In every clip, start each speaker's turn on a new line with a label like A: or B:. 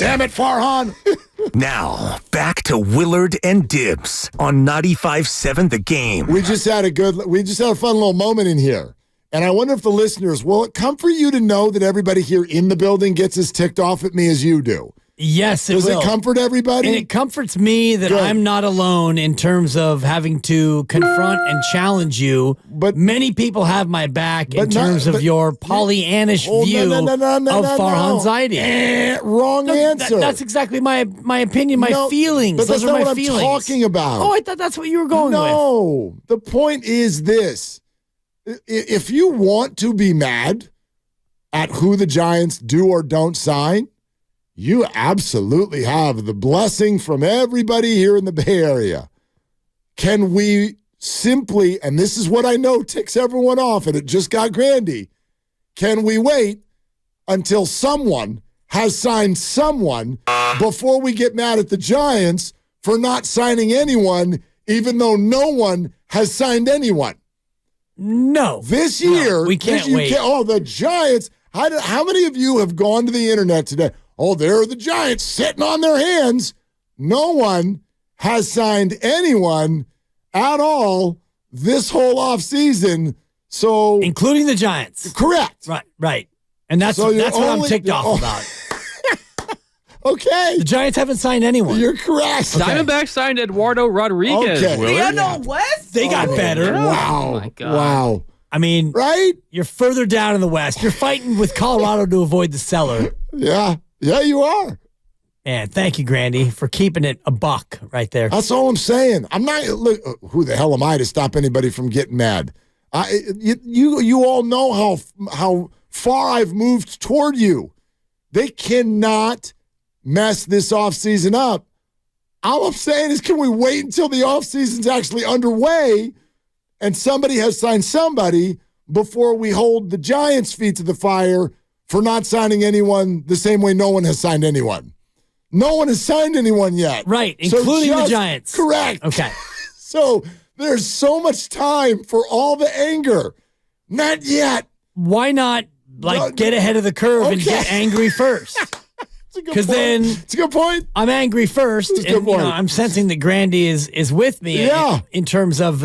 A: Damn it, Farhan.
B: Now, back to Willard and Dibs on 95.7 The Game.
A: We just had a fun little moment in here. And I wonder if the listeners, will it comfort you to know that everybody here in the building gets as ticked off at me as you do?
C: Yes, it will.
A: Does it comfort everybody?
C: And it comforts me that I'm not alone in terms of having to confront and challenge you. But many people have my back in terms of your Pollyannish view of Farhan's idea.
A: Wrong answer.
C: That's exactly my opinion, my feelings.
A: But that's
C: Those are
A: not
C: my
A: what
C: feelings.
A: I'm talking about.
C: Oh, I thought that's what you were going with.
A: No, the point is this. If you want to be mad at who the Giants do or don't sign, you absolutely have the blessing from everybody here in the Bay Area. Can we simply, and this is what I know ticks everyone off, and it just got Grandy, can we wait until someone has signed someone before we get mad at the Giants for not signing anyone, even though no one has signed anyone?
C: No.
A: This year,
C: we can't wait.
A: The Giants, how many of you have gone to the internet today? Oh, there are the Giants sitting on their hands. No one has signed anyone at all this whole offseason. So,
C: including the Giants.
A: Correct.
C: Right. And that's what I'm ticked off about.
A: Okay.
C: The Giants haven't signed anyone.
A: You're correct.
D: Okay. Diamondbacks signed Eduardo Rodriguez.
A: Okay.
D: Willard.
E: The West?
C: They got better.
A: Wow.
D: Oh my God.
A: Wow.
C: I mean,
A: right?
C: You're further down in the West. You're fighting with Colorado to avoid the cellar.
A: Yeah, you are.
C: And thank you, Grandy, for keeping it a buck right there.
A: That's all I'm saying. I'm not. Look, who the hell am I to stop anybody from getting mad? You all know how far I've moved toward you. They cannot mess this offseason up. All I'm saying is, can we wait until the offseason's actually underway and somebody has signed somebody before we hold the Giants' feet to the fire for not signing anyone the same way no one has signed anyone? No one has signed anyone yet.
C: Right, including the Giants.
A: Correct.
C: Okay.
A: So there's so mumuch time for all the anger. Not yet.
C: Why not, get ahead of the curve and get angry first? Because then
A: it's a good point.
C: I'm angry first, and I'm sensing that Grandy is with me in terms of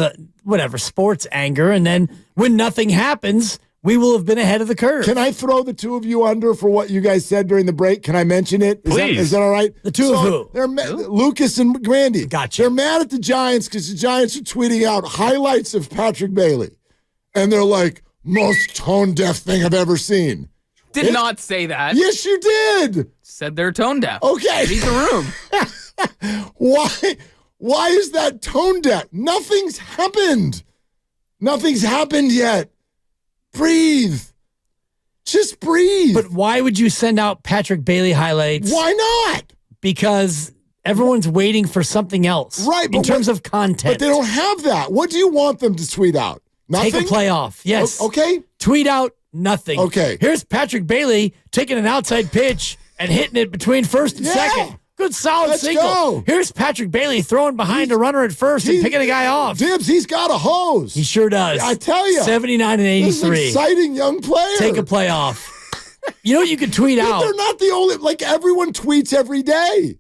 C: sports anger, and then when nothing happens, we will have been ahead of the curve.
A: Can I throw the two of you under for what you guys said during the break? Can I mention it?
D: Please.
A: Is that all right?
C: The two of who?
A: They're Lucas and Grandy.
C: Gotcha.
A: They're mad at the Giants because the Giants are tweeting out highlights of Patrick Bailey, and they're like, most tone-deaf thing I've ever seen.
D: Did not say that.
A: Yes, you did.
D: Said they're tone deaf.
A: Okay.
D: Read the room.
A: Why is that tone deaf? Nothing's happened. Nothing's happened yet. Breathe. Just breathe.
C: But why would you send out Patrick Bailey highlights?
A: Why not?
C: Because everyone's waiting for something else.
A: Right.
C: In terms of content.
A: But they don't have that. What do you want them to tweet out? Nothing?
C: Take a playoff. Yes.
A: Okay.
C: Tweet out nothing.
A: Okay.
C: Here's Patrick Bailey taking an outside pitch and hitting it between first and second. Good solid single.
A: Go.
C: Here's Patrick Bailey throwing behind a runner at first and picking a guy off.
A: Dibs, he's got a hose.
C: He sure does.
A: I tell you.
C: 79 and 83.
A: This is an exciting young player.
C: Take a playoff. You know what you could tweet out?
A: They're not the only, everyone tweets every day.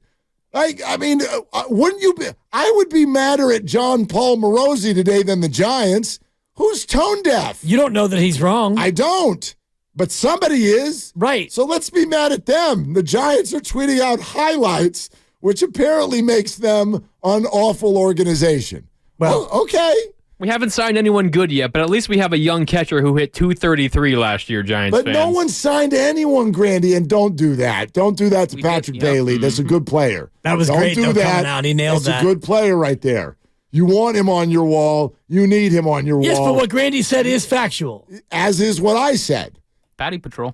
A: Wouldn't you be? I would be madder at John Paul Morosi today than the Giants. Who's tone deaf?
C: You don't know that he's wrong.
A: I don't. But somebody is.
C: Right.
A: So let's be mad at them. The Giants are tweeting out highlights, which apparently makes them an awful organization. Well, okay.
D: We haven't signed anyone good yet, but at least we have a young catcher who hit 233 last year, Giants
A: But
D: fans.
A: no one signed anyone, Grandy, and don't do that. Don't do that to Patrick Bailey. That's a good player.
C: That was great, though, coming out. He nailed that.
A: That's a good player right there. You want him on your wall. You need him on your wall.
C: Yes, but what Grandy said is factual.
A: As is what I said.
D: Batting Patrol.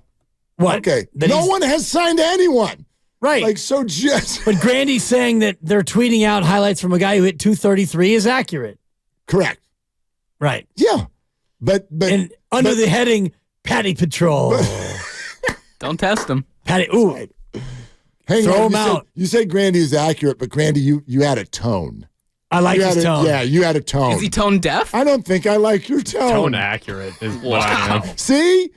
C: What?
A: Okay. No one has signed anyone.
C: Right.
A: But
C: Grandy's saying that they're tweeting out highlights from a guy who hit 233 is accurate.
A: Correct.
C: Right.
A: Yeah. But
C: under the heading Patty Patrol.
D: Don't test him.
C: Patty, ooh.
A: Throw
C: him out.
A: You said Grandy is accurate, but Grandy, you had a tone.
C: I like his tone.
A: Yeah, you had a tone.
D: Is he tone deaf?
A: I don't think I like your tone.
D: Tone accurate is what I know.
A: See?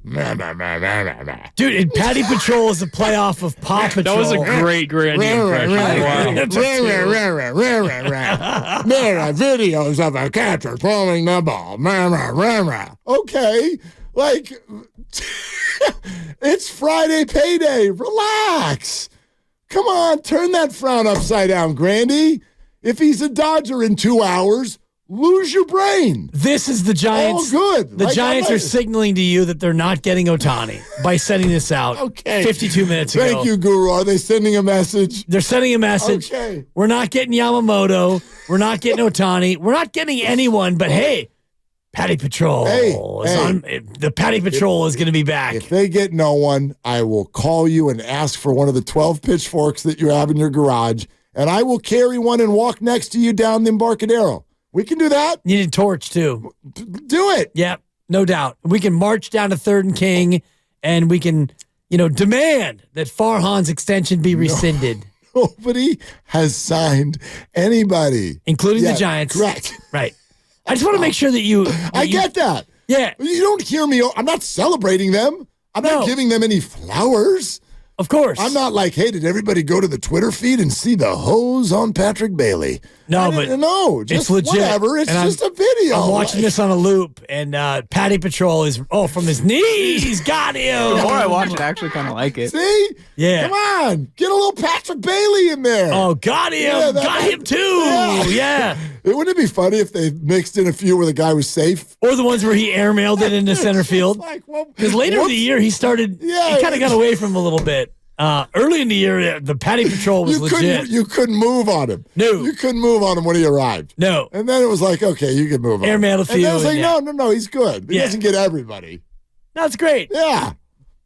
C: Dude, and Patty Patrol is a playoff of Paw Patrol.
D: That was a great Grandy impression.
A: Videos of a catcher throwing the ball. Okay, like, it's Friday payday. Relax. Come on, turn that frown upside down, Grandy. If he's a Dodger in 2 hours, lose your brain.
C: This is the Giants.
A: Oh, good.
C: The Giants are signaling to you that they're not getting Otani by sending this out 52 minutes ago.
A: Thank you, Guru. Are they sending a message?
C: They're sending a message.
A: Okay.
C: We're not getting Yamamoto. We're not getting Otani. We're not getting anyone, but hey, Patty Patrol. The Patty Patrol is going to be back.
A: If they get no one, I will call you and ask for one of the 12 pitchforks that you have in your garage, and I will carry one and walk next to you down the Embarcadero. We can do that.
C: You need a torch, too.
A: Do it.
C: Yeah, no doubt. We can march down to 3rd and King, and we can, demand that Farhan's extension be rescinded.
A: Nobody has signed anybody.
C: Including the Giants.
A: Correct.
C: Right. I just want to make sure that you...
A: I get that.
C: Yeah.
A: You don't hear me. I'm not celebrating them. I'm not giving them any flowers.
C: Of course.
A: I'm not like, hey, did everybody go to the Twitter feed and see the hose on Patrick Bailey?
C: No,
A: just
C: it's legit.
A: Whatever. It's just a video.
C: I'm watching this on a loop, and Patty Patrol is, from his knees. Got him.
E: The more I watch it, I actually kind of like it.
A: See?
C: Yeah.
A: Come on. Get a little Patrick Bailey in there.
C: Oh, got him.
A: Yeah,
C: got him, too. Yeah.
A: Wouldn't it be funny if they mixed in a few where the guy was safe?
C: Or the ones where he airmailed it into center field. Because later in the year, he started, he kind of got away from him a little bit. Early in the year, the Patty Patrol was legit.
A: You couldn't move on him.
C: No.
A: You couldn't move on him when he arrived.
C: No.
A: And then it was like, okay, you can move on.
C: Airmailed a few.
A: And then it was like, no, he's good. He doesn't get everybody.
C: That's great.
A: Yeah.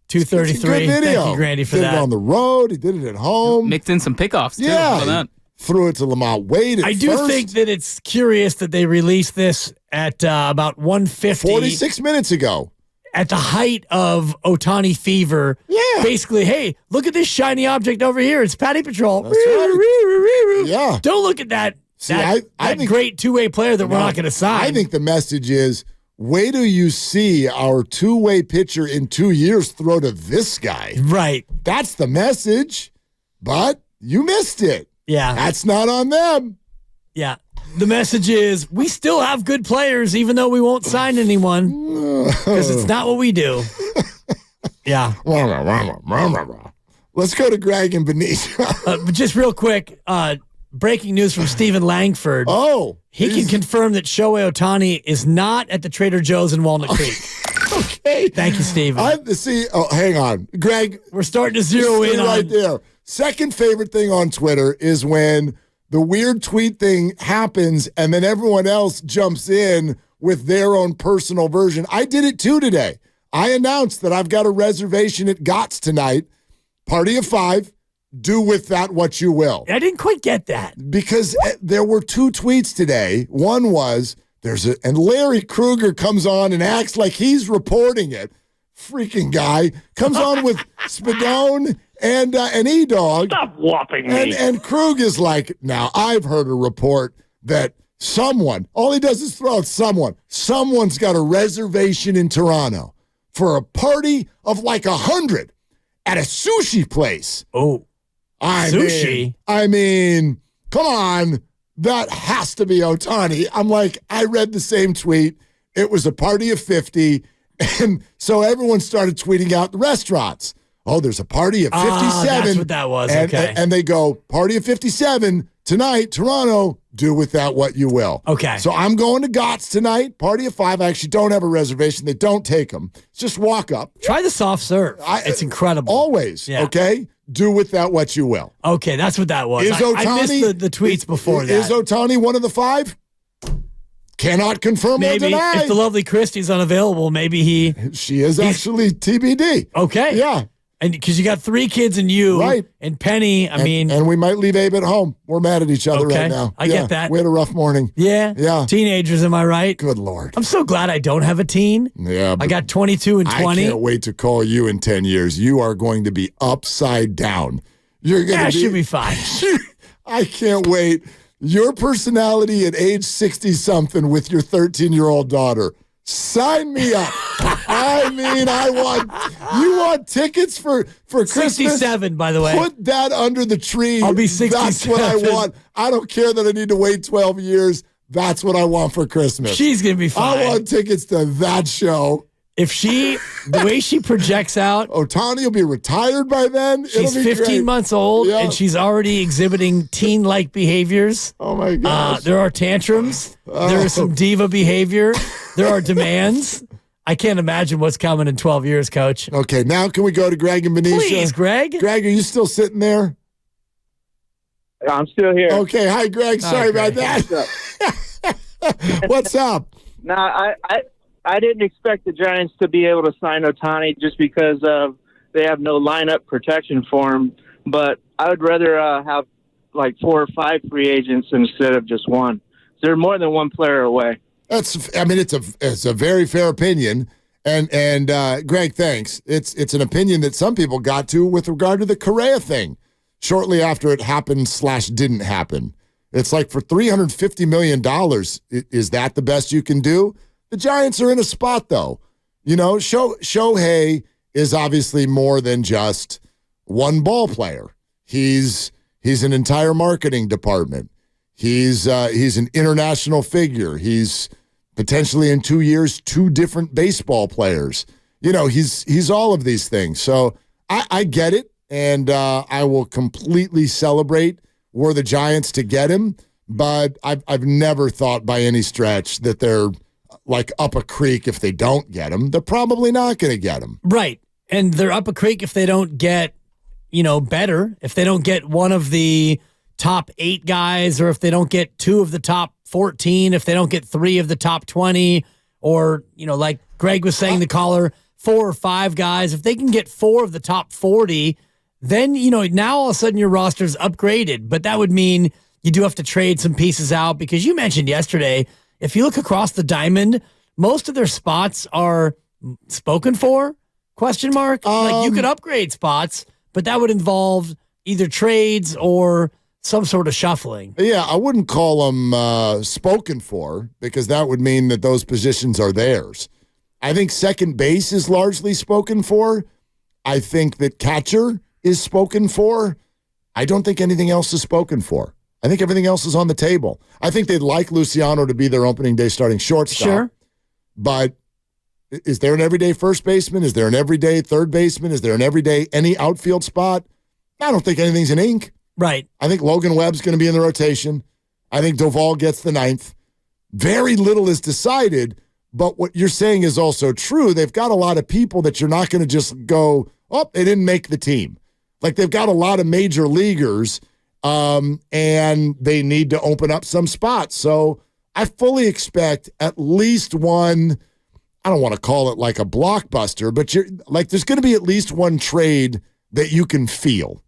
C: 233.
A: Good video.
C: Thank you, Grandy, for
A: that. He
C: that.
A: did it on the road. He did it at home.
E: Mixed in some pickoffs, too.
A: Yeah.
E: How about that?
A: Threw it to Lamont Wade
C: I do
A: first.
C: think that it's curious that they released this at about 1:50.
A: 46 minutes ago.
C: At the height of Otani fever.
A: Yeah.
C: Basically, hey, look at this shiny object over here. It's Patty Patrol.
A: That's right. Yeah.
C: Don't look at that.
A: See,
C: that
A: I think,
C: great two-way player that we're not going to sign.
A: I think the message is, wait till you see our two-way pitcher in 2 years throw to this guy.
C: Right.
A: That's the message. But you missed it.
C: Yeah.
A: That's not on them.
C: Yeah. The message is we still have good players even though we won't sign anyone because it's not what we do. Yeah.
A: Let's go to Greg and Benicia.
C: But just real quick, breaking news from Stephen Langford.
A: Oh.
C: He can confirm that Shohei Ohtani is not at the Trader Joe's in Walnut Creek.
A: Okay.
C: Thank you, Stephen.
A: Hang on. Greg.
C: We're starting to zero in
A: right there. Second favorite thing on Twitter is when the weird tweet thing happens and then everyone else jumps in with their own personal version. I did it too today. I announced that I've got a reservation at Gott's tonight. Party of 5. Do with that what you will.
C: I didn't quite get that.
A: Because there were 2 tweets today. One was, and Larry Krueger comes on and acts like he's reporting it. Freaking guy. Comes on with Spadone and E-Dog.
F: Stop whopping me.
A: And Krug is like, now I've heard a report that all he does is throw out someone's got a reservation in Toronto for a party of like 100 at a sushi place.
C: Oh, sushi?
A: I mean, come on. That has to be Otani. I'm like, I read the same tweet. It was a party of 50. And so everyone started tweeting out the restaurants. Oh, there's a party of 57.
C: That's what that was. Okay.
A: And they go, party of 57 tonight, Toronto, do with that what you will.
C: Okay.
A: So I'm going to Gott's tonight, party of 5. I actually don't have a reservation. They don't take them. It's just walk up.
C: Try the soft serve. It's incredible.
A: Always. Yeah. Okay. Do with that what you will.
C: Okay. That's what that was. I missed the tweets before that.
A: Is Otani one of the 5? Cannot confirm or deny.
C: If the lovely Christie's unavailable, maybe
A: she is actually TBD.
C: Okay.
A: Yeah.
C: And because you got 3 kids and you.
A: Right.
C: And Penny,
A: And we might leave Abe at home. We're mad at each other right now.
C: I get that.
A: We had a rough morning.
C: Yeah.
A: Yeah.
C: Teenagers, am I right?
A: Good Lord.
C: I'm so glad I don't have a teen.
A: Yeah.
C: I got 22 and 20.
A: I can't wait to call you in 10 years. You are going to be upside down. You're going to
C: should be fine.
A: I can't wait. Your personality at age 60-something with your 13-year-old daughter. Sign me up. I mean, you want tickets for Christmas?
C: 67, by the way.
A: Put that under the tree.
C: I'll be 67.
A: That's what I want. I don't care that I need to wait 12 years. That's what I want for Christmas.
C: She's going to be fine.
A: I want tickets to that show.
C: The way she projects out.
A: Otani will be retired by then.
C: She's 15
A: great.
C: months old, and she's already exhibiting teen-like behaviors.
A: Oh, my gosh.
C: There are tantrums. There is some diva behavior. There are demands. I can't imagine what's coming in 12 years, Coach.
A: Okay, now can we go to Greg and Benicia?
C: Please, Greg.
A: Greg, are you still sitting there?
F: I'm still here.
A: Okay, hi, Greg. Sorry about that. What's up?
F: No, I didn't expect the Giants to be able to sign Otani just because they have no lineup protection for him. But I would rather have like 4 or 5 free agents instead of just one. They're more than one player away.
A: It's a very fair opinion, and Greg, thanks. It's an opinion that some people got to with regard to the Correa thing shortly after it happened / didn't happen. It's like for $350 million, is that the best you can do? The Giants are in a spot, though. You know, Shohei is obviously more than just one ball player. He's an entire marketing department. He's an international figure. He's potentially in 2 years 2 different baseball players. You know, he's all of these things. So I get it, and I will completely celebrate were the Giants to get him. But I've never thought by any stretch that they're like up a creek if they don't get him. They're probably not going to get him.
C: Right. And they're up a creek if they don't get, better. If they don't get one of the top 8 guys, or if they don't get 2 of the top 14, if they don't get 3 of the top 20, or, like Greg was saying, the caller, 4 or 5 guys. If they can get 4 of the top 40, then, now all of a sudden your roster's upgraded. But that would mean you do have to trade some pieces out, because you mentioned yesterday, if you look across the diamond, most of their spots are spoken for, ? Like you could upgrade spots, but that would involve either trades or some sort of shuffling.
A: Yeah, I wouldn't call them spoken for, because that would mean that those positions are theirs. I think second base is largely spoken for. I think that catcher is spoken for. I don't think anything else is spoken for. I think everything else is on the table. I think they'd like Luciano to be their opening day starting shortstop.
C: Sure.
A: But is there an everyday first baseman? Is there an everyday third baseman? Is there an everyday any outfield spot? I don't think anything's in ink.
C: Right.
A: I think Logan Webb's going to be in the rotation. I think Doval gets the 9th. Very little is decided, but what you're saying is also true. They've got a lot of people that you're not going to just go, oh, they didn't make the team. Like, they've got a lot of major leaguers, and they need to open up some spots. So I fully expect at least one, I don't want to call it like a blockbuster, but there's going to be at least one trade that you can feel.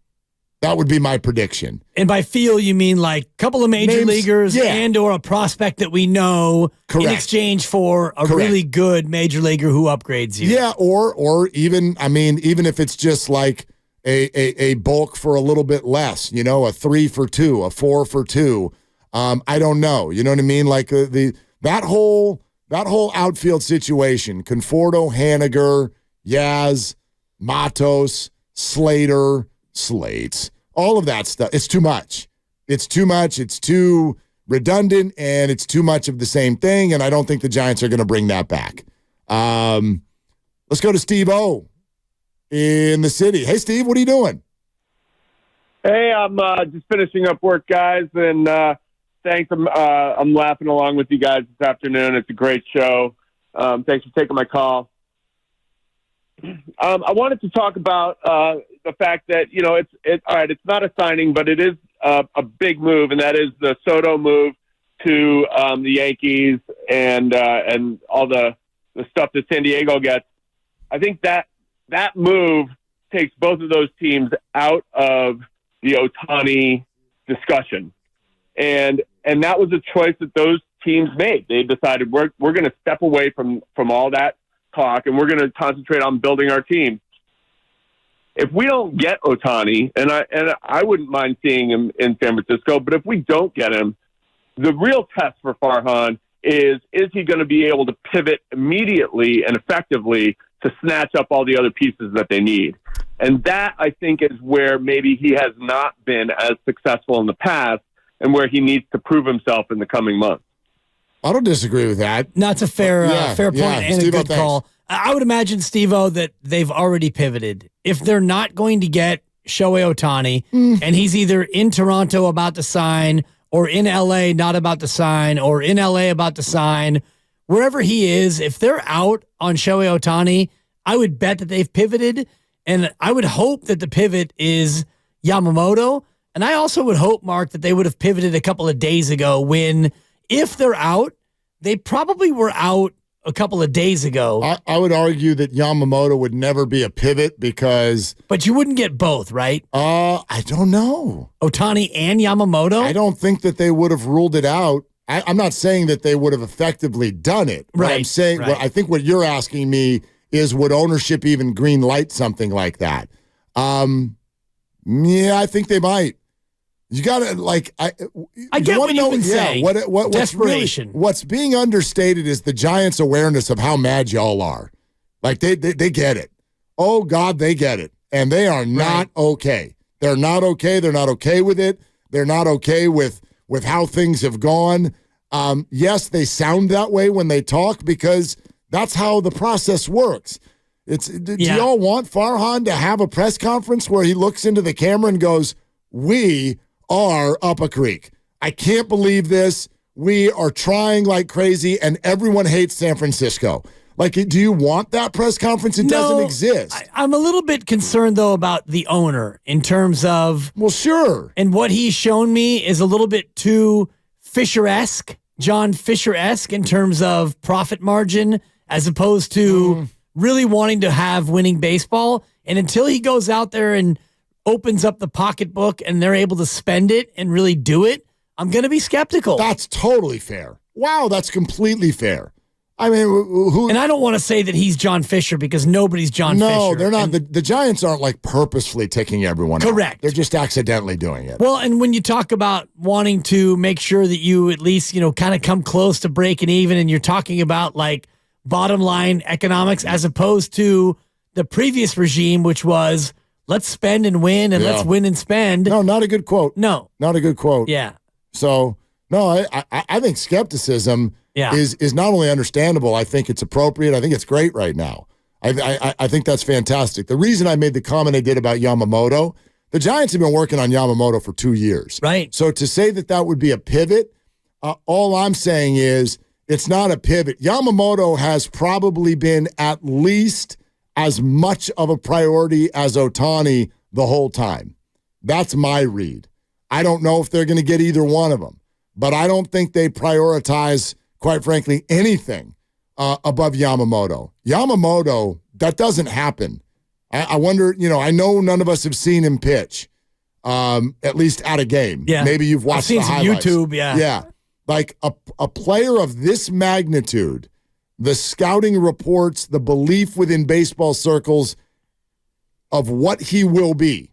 A: That would be my prediction.
C: And by feel, you mean like a couple of major leaguers and or a prospect that we know in exchange for a really good major leaguer who upgrades you.
A: Yeah, or even, even if it's just like a bulk for a little bit less, a 3 for 2, a 4 for 2. I don't know. You know what I mean? Like that whole outfield situation, Conforto, Haniger, Yaz, Matos, Slates, all of that stuff. It's too much. It's too redundant, and it's too much of the same thing, and I don't think the Giants are going to bring that back. Let's go to Steve O in the city. Hey, Steve, what are you doing?
G: Hey, I'm just finishing up work, guys, and thanks. I'm laughing along with you guys this afternoon. It's a great show. Thanks for taking my call. I wanted to talk about the fact that, it's all right, it's not a signing, but it is a big move, and that is the Soto move to the Yankees and all the stuff that San Diego gets. I think that move takes both of those teams out of the Otani discussion. And that was a choice that those teams made. They decided we're going to step away from all that talk, and we're going to concentrate on building our team. If we don't get Otani, and I wouldn't mind seeing him in San Francisco, but if we don't get him, the real test for Farhan is he going to be able to pivot immediately and effectively to snatch up all the other pieces that they need? And that, I think, is where maybe he has not been as successful in the past and where he needs to prove himself in the coming months.
A: I don't disagree with that.
C: No, it's a fair point and
A: Steve-O,
C: a good call. I would imagine, Steve-O, that they've already pivoted. If they're not going to get Shohei Ohtani, and he's either in Toronto about to sign or in LA not about to sign or in LA about to sign, wherever he is, if they're out on Shohei Ohtani, I would bet that they've pivoted, and I would hope that the pivot is Yamamoto. And I also would hope, Mark, that they would have pivoted a couple of days ago when, if they're out, they probably were out a couple of days ago.
A: I would argue that Yamamoto would never be a pivot because...
C: But you wouldn't get both, right?
A: I don't know.
C: Otani and Yamamoto?
A: I don't think that they would have ruled it out. I'm not saying that they would have effectively done it.
C: Right.
A: I'm saying, I think what you're asking me is, would ownership even green light something like that? Yeah, I think they might. You got to,
C: I get what you've been saying.
A: What's
C: desperation.
A: What's being understated is the Giants' awareness of how mad y'all are. Like, they get it. Oh, God, they get it. And they are not okay. They're not okay. They're not okay with it. They're not okay with how things have gone. Yes, they sound that way when they talk because that's how the process works. Do y'all want Farhan to have a press conference where he looks into the camera and goes, "We are up a creek. I can't believe this. We are trying like crazy, and everyone hates San Francisco." Like, do you want that press conference? It doesn't exist.
C: I'm a little bit concerned, though, about the owner in terms of...
A: Well, sure.
C: And what he's shown me is a little bit too Fisher-esque, John Fisher-esque in terms of profit margin, as opposed to really wanting to have winning baseball. And until he goes out there and opens up the pocketbook and they're able to spend it and really do it, I'm going to be skeptical.
A: That's totally fair. Wow, that's completely fair. I mean, who?
C: And I don't want to say that he's John Fisher because nobody's John Fisher.
A: No, they're not. The Giants aren't like purposefully taking everyone out.
C: Correct.
A: They're just accidentally doing it.
C: Well, and when you talk about wanting to make sure that you at least, kind of come close to breaking even, and you're talking about like bottom line economics as opposed to the previous regime, which was let's spend and win and let's win and spend.
A: No, not a good quote.
C: No.
A: Not a good quote.
C: Yeah.
A: So, no, I think skepticism is not only understandable, I think it's appropriate. I think it's great right now. I think that's fantastic. The reason I made the comment I did about Yamamoto, the Giants have been working on Yamamoto for 2 years.
C: Right.
A: So to say that would be a pivot, all I'm saying is it's not a pivot. Yamamoto has probably been at least as much of a priority as Otani the whole time. That's my read. I don't know if they're going to get either one of them, but I don't think they prioritize, quite frankly, anything above Yamamoto. Yamamoto, that doesn't happen. I wonder, I know none of us have seen him pitch, at least at a game.
C: Yeah.
A: Maybe you've watched the highlights.
C: YouTube, yeah.
A: Yeah. Like a player of this magnitude, the scouting reports, the belief within baseball circles of what he will be,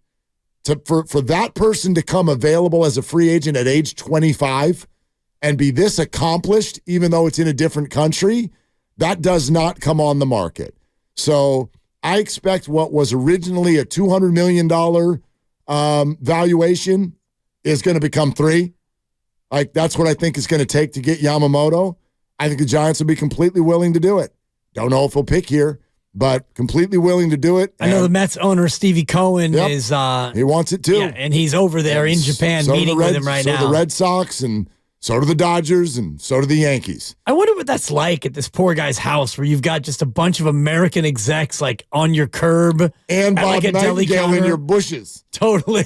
A: for that person to come available as a free agent at age 25 and be this accomplished, even though it's in a different country, that does not come on the market. So I expect what was originally a $200 million valuation is going to become $3 million. Like, that's what I think it's going to take to get Yamamoto. I think the Giants will be completely willing to do it. Don't know if he'll pick here, but completely willing to do it.
C: I know the Mets owner, Stevie Cohen, is...
A: he wants it too.
C: Yeah, and he's over there in Japan meeting with him right now.
A: So the Red Sox, and so do the Dodgers, and so do the Yankees.
C: I wonder what that's like at this poor guy's house where you've got just a bunch of American execs like on your curb.
A: And Bob Nightingale in your bushes.
C: Totally.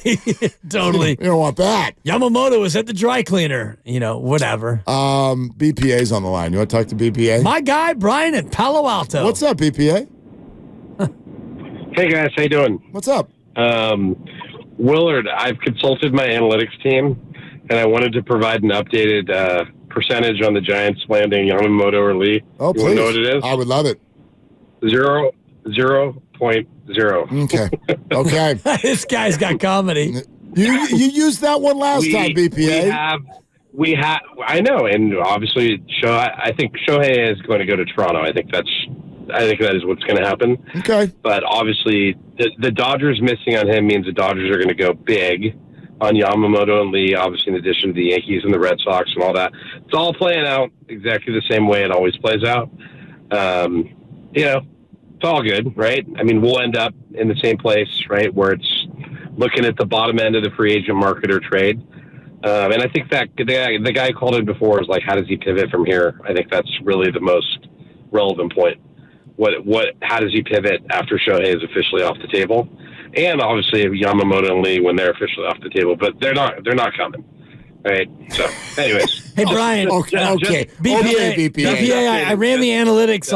C: Totally.
A: You don't want that.
C: Yamamoto is at the dry cleaner. Whatever.
A: BPA's on the line. You want to talk to BPA?
C: My guy, Brian at Palo Alto.
A: What's up, BPA?
H: Hey, guys. How you doing?
A: What's up?
H: Willard, I've consulted my analytics team, and I wanted to provide an updated percentage on the Giants landing Yamamoto or Lee.
A: Oh, please.
H: You want to know what it is?
A: I would love it.
H: 0.0.
A: Okay.
C: This guy's got comedy.
A: You used that one last time, BPA.
H: I know, and obviously, I think Shohei is going to go to Toronto. I think that is what's going to happen.
A: Okay.
H: But obviously, the Dodgers missing on him means the Dodgers are going to go big on Yamamoto and Lee, obviously in addition to the Yankees and the Red Sox and all that. It's all playing out exactly the same way it always plays out. It's all good, right? I mean, we'll end up in the same place, right, where it's looking at the bottom end of the free agent market or trade. And I think that the guy who called in before is like, how does he pivot from here? I think that's really the most relevant point. How does he pivot after Shohei is officially off the table? And obviously Yamamoto and Lee when they're officially off the table, but they're not coming. Right. So anyways.
C: Hey Brian.
A: Okay.
C: BPA. I ran the analytics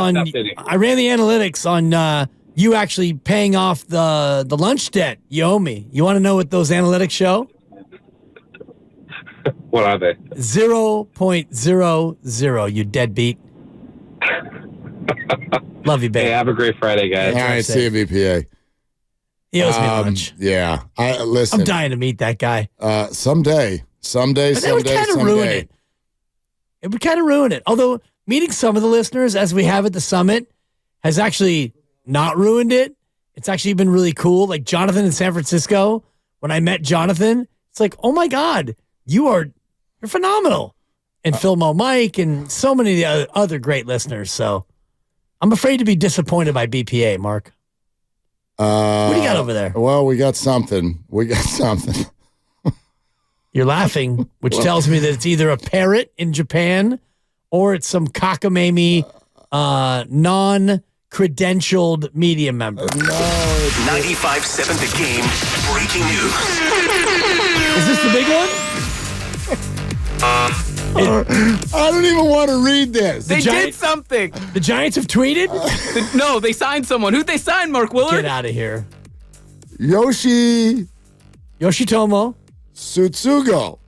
C: on you actually paying off the lunch debt you owe me. You want to know what those analytics show?
H: What are they?
C: 0.00, you deadbeat. Love you, babe.
H: Hey, have a great Friday, guys.
A: All right, see you, BPA.
C: He owes me lunch.
A: Yeah. Listen.
C: I'm dying to meet that guy.
A: Someday.
C: But that would kind of ruin it. It would kind of ruin it. Although meeting some of the listeners, as we have at the summit, has actually not ruined it. It's actually been really cool. Like Jonathan in San Francisco, when I met Jonathan, it's like, oh my God, you're phenomenal. And Phil Mo Mike and so many of the other great listeners. So I'm afraid to be disappointed by BPA, Mark. What do you got over there?
A: Well, we got something.
C: You're laughing, which tells me that it's either a parrot in Japan or it's some cockamamie non-credentialed media member.
B: No. 95.7 The Game breaking news.
C: Is this the big one?
A: I don't even want to read this.
E: They did something.
C: The Giants have tweeted?
E: No, they signed someone. Who'd they sign, Mark Willard?
C: Get out of here.
A: Yoshitomo Tsutsugo.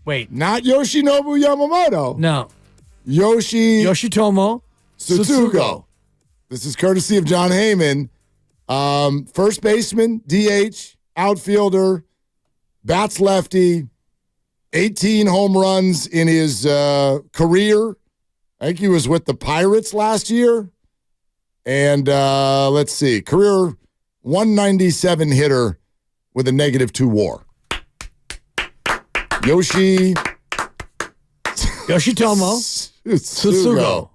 C: Wait.
A: Not Yoshinobu Yamamoto.
C: No.
A: Yoshitomo Tsutsugo. This is courtesy of John Heyman. First baseman, DH, outfielder, bats lefty, 18 home runs in his career. I think he was with the Pirates last year. And let's see, career 197 hitter with a -2 WAR.
C: Yoshitomo Tsutsugo.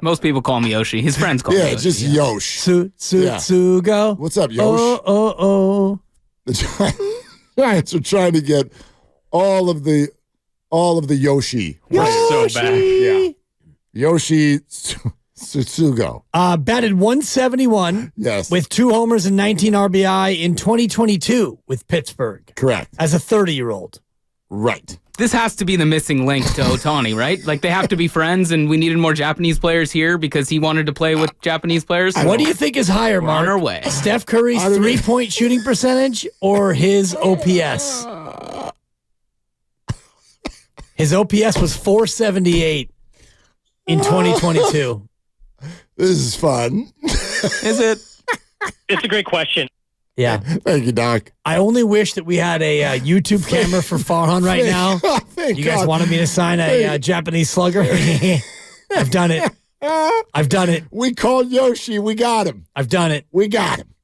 E: Most people call me Yoshi. His friends call me Yoshi.
A: Just Yosh.
C: Tsutsugo.
A: Yeah. What's up, Yosh?
C: Oh.
A: The Giants are trying to get all of the Yoshi.
D: So back.
A: Yeah. Yoshi Tsutsugo.
C: Batted 171.
A: Yes.
C: With 2 homers and 19 RBI in 2022 with Pittsburgh.
A: Correct.
C: As a 30-year-old.
A: Right.
E: This has to be the missing link to Otani, right? Like they have to be friends, and we needed more Japanese players here because he wanted to play with Japanese players.
C: What do you think is higher, Mark?
E: On our way.
C: Steph Curry's 3-point shooting percentage or his OPS? His OPS was 478 in 2022.
A: This is fun.
E: Is it?
I: It's a great question.
C: Yeah.
A: Thank you, Doc.
C: I only wish that we had a YouTube camera for Farhan right now. You guys wanted me to sign a Japanese slugger? I've done it.
A: We called Yoshi. We got him.
C: I've done it.
A: We got him.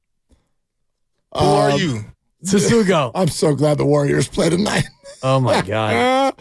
J: Who are you?
C: Tsutsugo.
A: I'm so glad the Warriors play tonight.
C: Oh, my God.